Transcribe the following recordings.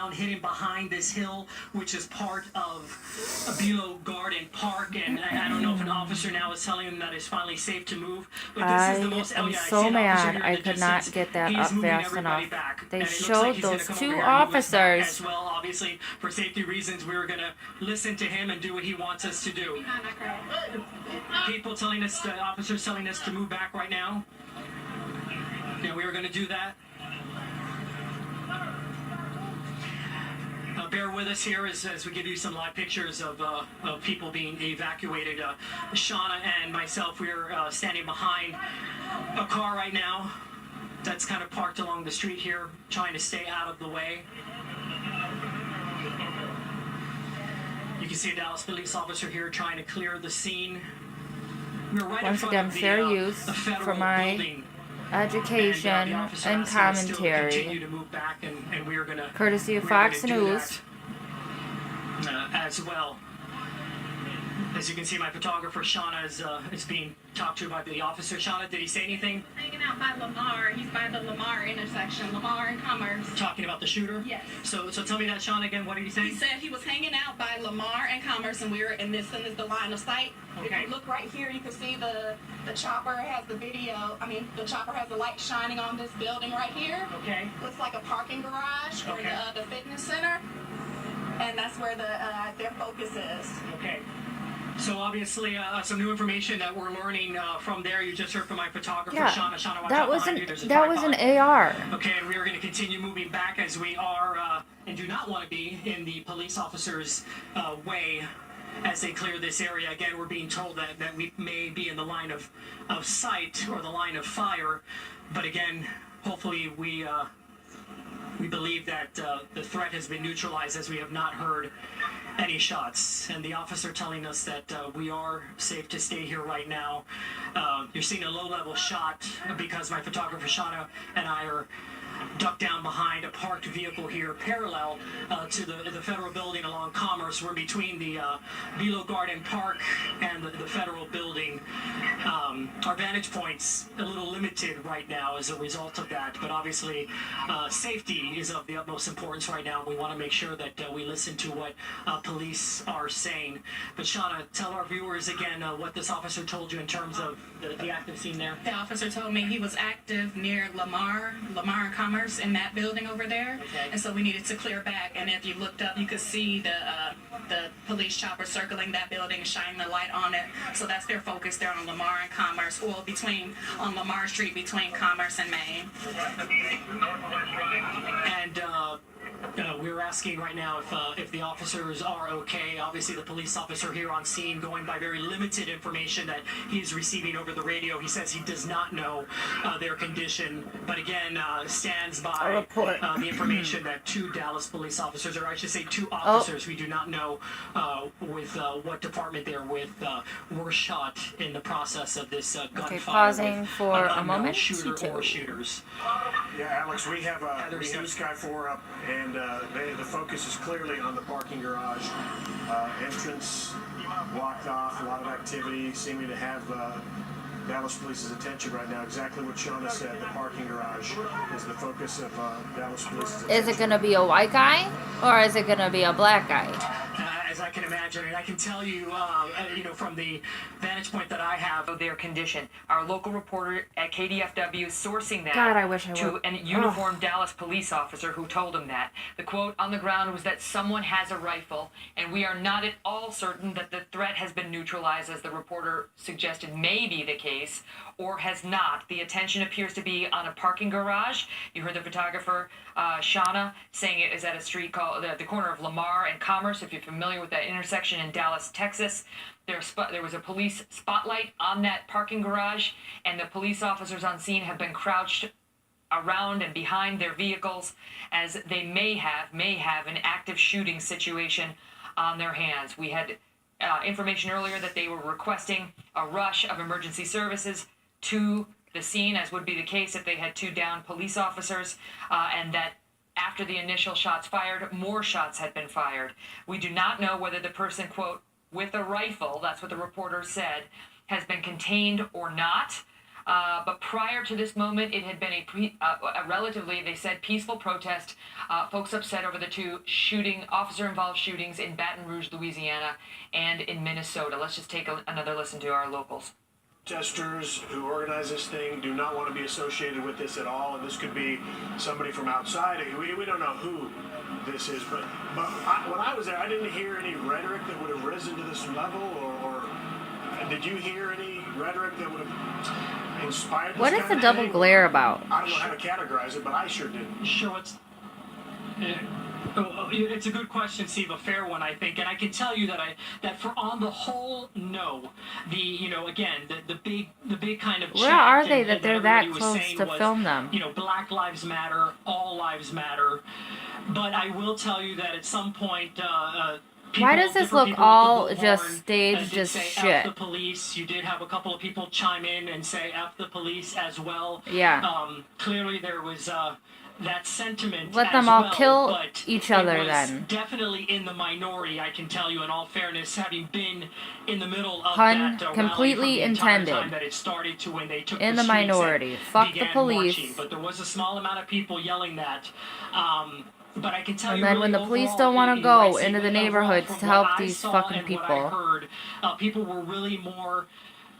found hidden behind this hill, which is part of Below Garden Park. And I don't know if an officer now is telling him that it's finally safe to move. But this is the most. I'm so mad I could not get that up fast enough. They showed those two officers. As well, obviously, for safety reasons, we were going to listen to him and do what he wants us to do. People telling us, officers telling us to move back right now. Yeah, we were going to do that. Bear with us here as we give you some live pictures of people being evacuated. Shauna and myself, we're standing behind a car right now that's kind of parked along the street here, trying to stay out of the way. You can see a Dallas police officer here trying to clear the scene. We're right Once again, fair use for my education and commentary, courtesy of Fox News. As well. As you can see, my photographer Shauna is being talked to by the officer. Shauna, did he say anything? Hanging out by Lamar. He's by the Lamar intersection, Lamar and Commerce. Talking about the shooter? Yes. So tell me that, Shauna, again. What did he say? He said he was hanging out by Lamar and Commerce, and this is the line of sight. Okay. If you look right here, you can see the chopper has the video. The chopper has the light shining on this building right here. Okay. Looks like a parking garage for the fitness center, and that's where their focus is. Okay. So obviously, some new information that we're learning from there. You just heard from my photographer, Shauna. Shauna, watch out behind you. That was an AR. Okay, and we are going to continue moving back as we are and do not want to be in the police officers' way as they clear this area. Again, we're being told that we may be in the line of sight or the line of fire. But again, hopefully we believe that the threat has been neutralized, as we have not heard any shots. And the officer telling us that we are safe to stay here right now. You're seeing a low-level shot because my photographer Shauna and I are ducked down behind a parked vehicle here parallel to the federal building along Commerce. We're between the Below Garden Park and the federal building. Our vantage point's a little limited right now as a result of that, but obviously safety is of the utmost importance right now. We want to make sure that we listen to what police are saying. But Shauna, tell our viewers again what this officer told you in terms of the active scene there. The officer told me he was active near Lamar and Commerce in that building over there. Okay. And so we needed to clear back. And if you looked up, you could see the police chopper circling that building, shining the light on it. So that's their focus. They're on Lamar and Commerce, or on Lamar Street between Commerce and Main. And we're asking right now if the officers are okay. Obviously, the police officer here on scene, going by very limited information that he's receiving over the radio, he says he does not know their condition, but again stands by the information that two Dallas police officers, or I should say two officers, we do not know with what department they're with, were shot in the process of this gunfire. Okay, pausing for a moment. Shooter or shooters. Yeah, Alex, we have Sky 4 up, and the focus is clearly on the parking garage. Entrance blocked off, a lot of activity, seeming to have Dallas Police's attention right now. Exactly what Shauna said, the parking garage is the focus of Dallas Police's attention. Is it going to be a white guy or is it going to be a black guy? As I can imagine, and I can tell you, from the vantage point that I have of their condition. Our local reporter at KDFW is sourcing that God, I wish I to would. a uniformed Dallas police officer who told him that. The quote on the ground was that someone has a rifle, and we are not at all certain that the threat has been neutralized, as the reporter suggested may be the case, or has not. The attention appears to be on a parking garage. You heard the photographer, Shauna, saying it is at a street called the corner of Lamar and Commerce. If you're familiar with that intersection in Dallas, Texas, there was a police spotlight on that parking garage, and the police officers on scene have been crouched around and behind their vehicles as they may have an active shooting situation on their hands. We had information earlier that they were requesting a rush of emergency services to the scene, as would be the case if they had two downed police officers, and that after the initial shots fired, more shots had been fired. We do not know whether the person, quote, with a rifle, that's what the reporter said, has been contained or not. But prior to this moment, it had been a relatively, they said, peaceful protest. Folks upset over the two officer-involved shootings in Baton Rouge, Louisiana, and in Minnesota. Let's just take another listen to our locals. Protesters who organize this thing do not want to be associated with this at all, and this could be somebody from outside. We don't know who this is, but when I was there, I didn't hear any rhetoric that would have risen to this level, or did you hear any rhetoric that would have inspired this What is kind the of double thing? glare about? I don't know how to categorize it, but I sure didn't. Sure, it's a good question, Steve. A fair one, I think, and I can tell you that for on the whole, no. Again, the big kind of Where are they chant that they're that everybody was close saying to was, film them? Black lives matter, all lives matter. But I will tell you that at some point, Why does this look all just staged as F shit? the police. You did have a couple of people chime in and say F the police as well. Yeah. Clearly there was that sentiment. Let them as all well, kill but each other it was then. Definitely in the minority, I can tell you. In all fairness, having been in the middle of Pun that completely rally from the entire intended. time that it started to when they took In the the streets and minority. Fuck the began police. marching. But there was a small amount of people yelling that. But I can tell And you, then really when the police overall, don't want to in go Racine, into the overall, neighborhoods from to help what I these saw fucking and what I people. heard, people were really more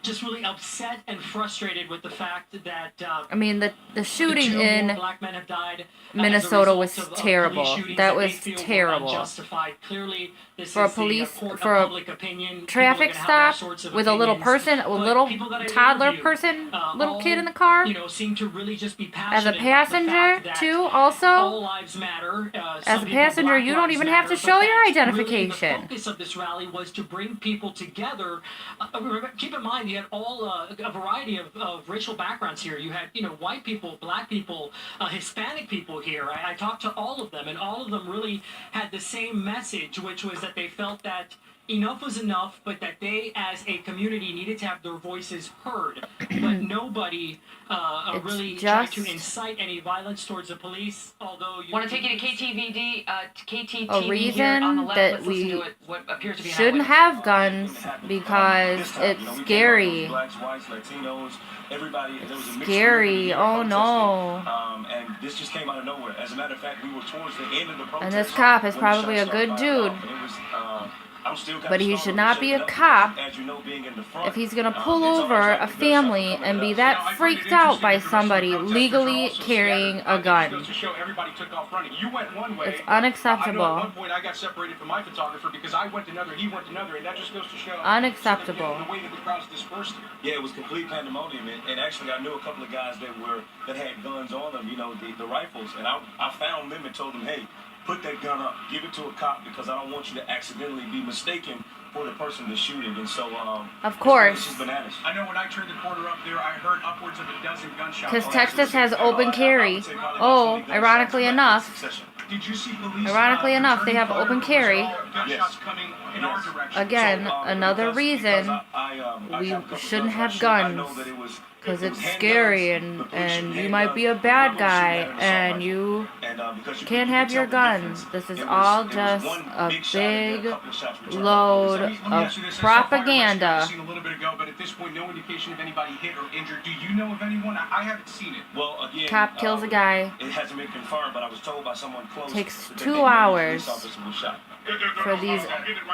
just really upset and frustrated with the fact that I mean, the shooting two more in black men have died Minnesota as a was result of terrible. police shootings That they was feel were terrible. unjustified. Clearly, this For a is police- the court for of a public opinion. traffic People are gonna have all stop sorts of with a little opinions, person, a but little people that I toddler interviewed, person, little all, kid in the car. seem to really just be As a passionate about the passenger, fact that too, all also. lives matter. As Some a people, passenger, Black you don't lives even have to matter, show but your that's really identification. the focus of this rally was to bring people together. Keep in mind, you had all a variety of racial backgrounds here. You had, white people, black people, Hispanic people here. I talked to all of them, and all of them really had the same message, which was that they felt that enough was enough, but that they, as a community, needed to have their voices heard. But nobody really tried to just incite any violence towards the police, although you Want to take you to KTVD, KTTV A here reason on the left. that Let's listen we to what appears to be an shouldn't eyewitness. have guns because it's scary. Blacks, whites, Latinos, everybody. There was a mixed Scary. community here Oh, no. protesting, and this just came out of nowhere. As a matter of fact, we were towards the end of the protest. And this cop is when the probably shots a good started firing dude. off, and it was, I'm still kinda But he startled should and not be shaken a up cop because, as you know, being in the front, if he's gonna pull it's almost over like a the gunshots family coming and at be us. that freaked out by somebody legally carrying a gun. To show everybody took off running. You went one way. It's I know at unacceptable. one point I got separated from my photographer because I went another, he went another, and that just goes to show Unacceptable. the way that the crowd's dispersed here. Yeah, it was complete pandemonium, and actually, I knew a couple of guys that had guns on them, the rifles, and I found them and told them, hey, put that gun up, give it to a cop because I don't want you to accidentally be mistaken for the person that's shooting. And so, Of course. this is bananas. I know when I turned the corner up there, I heard upwards of a dozen gunshots. Because Texas has open carry. Oh, ironically enough. Did you see police? Ironically enough, they have open carry. Gunshots coming in our direction. Again, another reason we shouldn't have guns. Because it's scary and you might be a bad guy and you can't have your guns. This is all just a big load Let me of ask you this. I saw fireworks propaganda. seen a little bit ago, but at this point, no indication of anybody hit or injured. Do you know of anyone? I haven't seen it. Well, again, Cop kills a guy. It hasn't been confirmed, but I was told by someone close. Takes that 2 they know hours police officer was shot. For these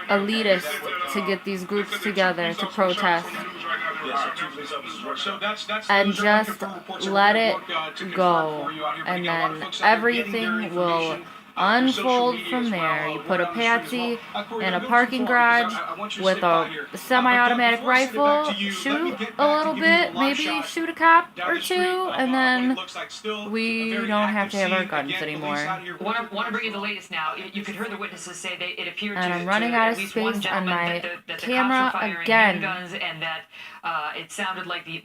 elitists to get these groups together to protest. Yeah, so 2 police officers were shot. So that's And those are just unconfirmed reports. let We're it gonna work, to confirm go, for you out here, but and again, a lot of then folks out there getting everything their will information, through social unfold media from as well. there. You We're put a on the street as patsy well. Corey, in I'm a moving parking forward because garage I want you to with sit by a here. semi-automatic But before I send it back rifle, to you, let me shoot get a back little to giving you bit, a live maybe shot shoot a cop down or the street two, of, and what then it looks like still we a very don't have active to have our scene. guns Again, police anymore. out here Want to bring you the latest now. You could hear the witnesses say it appeared And to, I'm running to out at of least one space on gentleman my that the camera cops were firing again. handguns and that it sounded like the